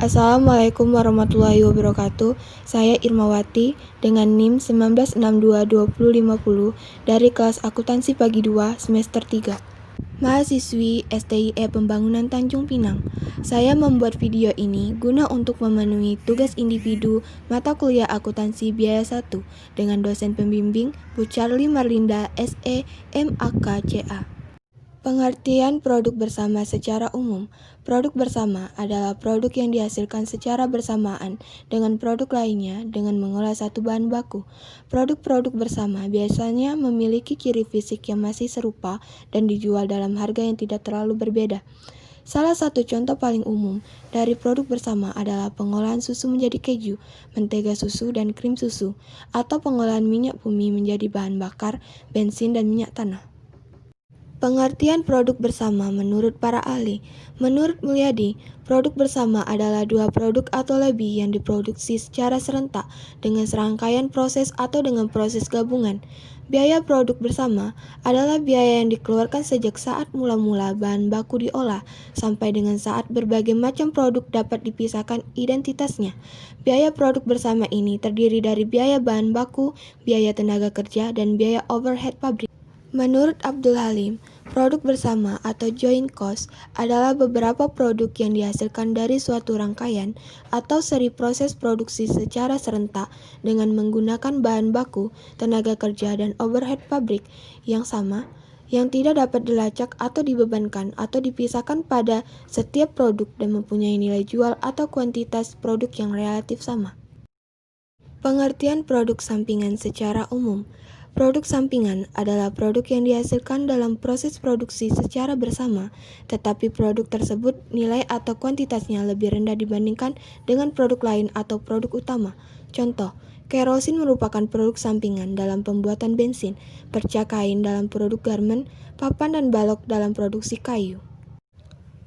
Assalamualaikum warahmatullahi wabarakatuh. Saya Irmawati dengan NIM 19622050 dari kelas akuntansi pagi 2 semester 3. Mahasiswi STIE Pembangunan Tanjung Pinang. Saya membuat video ini guna untuk memenuhi tugas individu mata kuliah akuntansi biaya 1 dengan dosen pembimbing Bu Charlie Marlinda SE MAKCA. Pengertian produk bersama secara umum. Produk bersama adalah produk yang dihasilkan secara bersamaan dengan produk lainnya dengan mengolah satu bahan baku. Produk-produk bersama biasanya memiliki ciri fisik yang masih serupa dan dijual dalam harga yang tidak terlalu berbeda. Salah satu contoh paling umum dari produk bersama adalah pengolahan susu menjadi keju, mentega susu, dan krim susu, atau pengolahan minyak bumi menjadi bahan bakar, bensin, dan minyak tanah. Pengertian produk bersama menurut para ahli. Menurut Mulyadi, produk bersama adalah dua produk atau lebih yang diproduksi secara serentak dengan serangkaian proses atau dengan proses gabungan. Biaya produk bersama adalah biaya yang dikeluarkan sejak saat mula-mula bahan baku diolah sampai dengan saat berbagai macam produk dapat dipisahkan identitasnya. Biaya produk bersama ini terdiri dari biaya bahan baku, biaya tenaga kerja, dan biaya overhead pabrik. Menurut Abdul Halim, produk bersama atau joint cost adalah beberapa produk yang dihasilkan dari suatu rangkaian atau seri proses produksi secara serentak dengan menggunakan bahan baku, tenaga kerja, dan overhead pabrik yang sama, yang tidak dapat dilacak atau dibebankan atau dipisahkan pada setiap produk dan mempunyai nilai jual atau kuantitas produk yang relatif sama. Pengertian produk sampingan secara umum. Produk sampingan adalah produk yang dihasilkan dalam proses produksi secara bersama, tetapi produk tersebut nilai atau kuantitasnya lebih rendah dibandingkan dengan produk lain atau produk utama. Contoh, kerosin merupakan produk sampingan dalam pembuatan bensin, perca kain dalam produk garmen, papan dan balok dalam produksi kayu.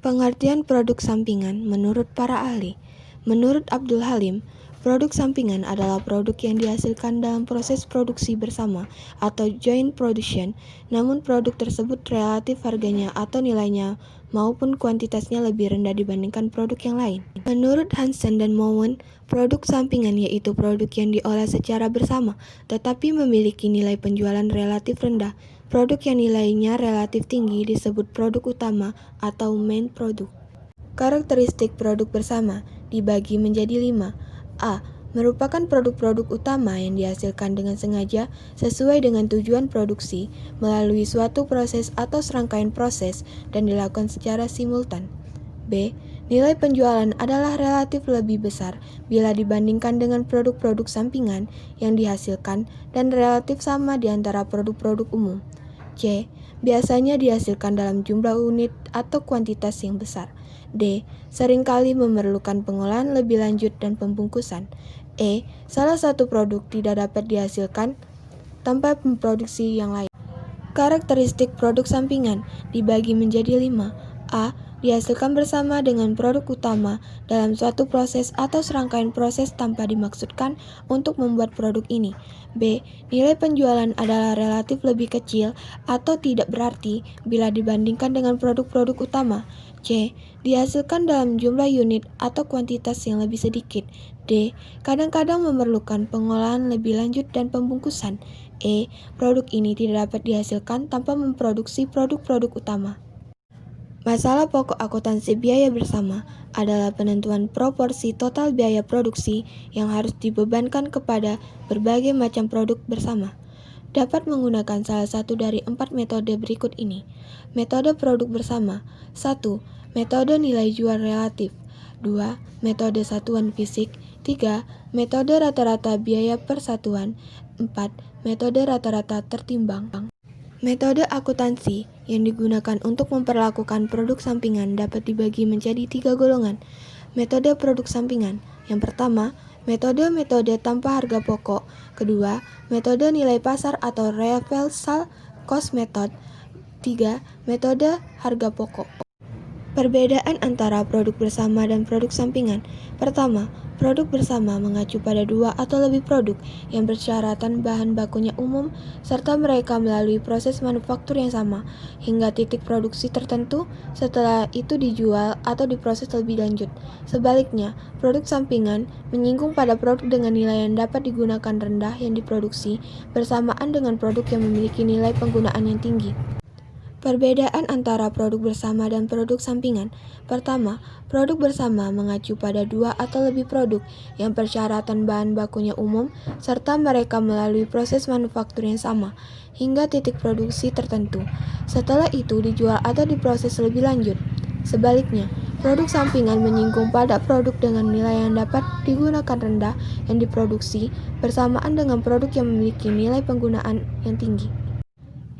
Pengertian produk sampingan menurut para ahli. Menurut Abdul Halim, produk sampingan adalah produk yang dihasilkan dalam proses produksi bersama atau joint production, namun produk tersebut relatif harganya atau nilainya maupun kuantitasnya lebih rendah dibandingkan produk yang lain. Menurut Hansen dan Mowen, produk sampingan yaitu produk yang diolah secara bersama tetapi memiliki nilai penjualan relatif rendah. Produk yang nilainya relatif tinggi disebut produk utama atau main product. Karakteristik produk bersama dibagi menjadi 5. A. Merupakan produk-produk utama yang dihasilkan dengan sengaja sesuai dengan tujuan produksi melalui suatu proses atau serangkaian proses dan dilakukan secara simultan. B. Nilai penjualan adalah relatif lebih besar bila dibandingkan dengan produk-produk sampingan yang dihasilkan dan relatif sama di antara produk-produk umum. C. Biasanya dihasilkan dalam jumlah unit atau kuantitas yang besar. D. Seringkali memerlukan pengolahan lebih lanjut dan pembungkusan. E. Salah satu produk tidak dapat dihasilkan tanpa memproduksi yang lain. Karakteristik produk sampingan dibagi menjadi 5. A. Dihasilkan bersama dengan produk utama dalam suatu proses atau serangkaian proses tanpa dimaksudkan untuk membuat produk ini. B. Nilai penjualan adalah relatif lebih kecil atau tidak berarti bila dibandingkan dengan produk-produk utama. C. Dihasilkan dalam jumlah unit atau kuantitas yang lebih sedikit. D. Kadang-kadang memerlukan pengolahan lebih lanjut dan pembungkusan. E. Produk ini tidak dapat dihasilkan tanpa memproduksi produk-produk utama. Masalah pokok akuntansi biaya bersama adalah penentuan proporsi total biaya produksi yang harus dibebankan kepada berbagai macam produk bersama. Dapat menggunakan salah satu dari 4 metode berikut ini. Metode produk bersama. 1. Metode nilai jual relatif. 2. Metode satuan fisik. 3. Metode rata-rata biaya per satuan. 4. Metode rata-rata tertimbang. Metode akuntansi yang digunakan untuk memperlakukan produk sampingan dapat dibagi menjadi 3 golongan. Metode produk sampingan. Yang pertama, metode tanpa harga pokok. Kedua, metode nilai pasar atau reversal cost method. 3. Metode harga pokok. Perbedaan antara produk bersama dan produk sampingan. Pertama, produk bersama mengacu pada dua atau lebih produk yang persyaratan bahan bakunya umum serta mereka melalui proses manufaktur yang sama hingga titik produksi tertentu, setelah itu dijual atau diproses lebih lanjut. Sebaliknya, produk sampingan menyinggung pada produk dengan nilai yang dapat digunakan rendah yang diproduksi bersamaan dengan produk yang memiliki nilai penggunaan yang tinggi. Perbedaan antara produk bersama dan produk sampingan. Pertama, produk bersama mengacu pada dua atau lebih produk yang persyaratan bahan bakunya umum serta mereka melalui proses manufaktur yang sama hingga titik produksi tertentu. Setelah itu dijual atau diproses lebih lanjut. Sebaliknya, produk sampingan menyinggung pada produk dengan nilai yang dapat digunakan rendah yang diproduksi bersamaan dengan produk yang memiliki nilai penggunaan yang tinggi.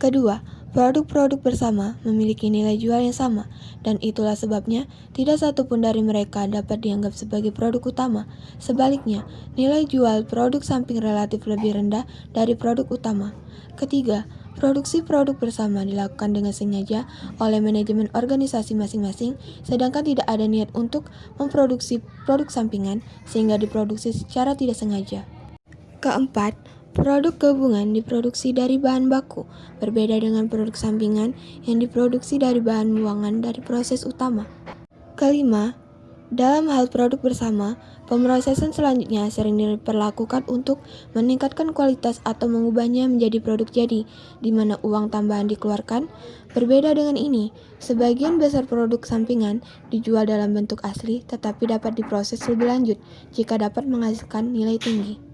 Kedua, produk-produk bersama memiliki nilai jual yang sama, dan itulah sebabnya tidak satu pun dari mereka dapat dianggap sebagai produk utama. Sebaliknya, nilai jual produk samping relatif lebih rendah dari produk utama. Ketiga, produksi produk bersama dilakukan dengan sengaja oleh manajemen organisasi masing-masing, sedangkan tidak ada niat untuk memproduksi produk sampingan sehingga diproduksi secara tidak sengaja. Keempat, produk gabungan diproduksi dari bahan baku, berbeda dengan produk sampingan yang diproduksi dari bahan buangan dari proses utama. Kelima, dalam hal produk bersama, pemrosesan selanjutnya sering diperlakukan untuk meningkatkan kualitas atau mengubahnya menjadi produk jadi, di mana uang tambahan dikeluarkan. Berbeda dengan ini, sebagian besar produk sampingan dijual dalam bentuk asli tetapi dapat diproses lebih lanjut jika dapat menghasilkan nilai tinggi.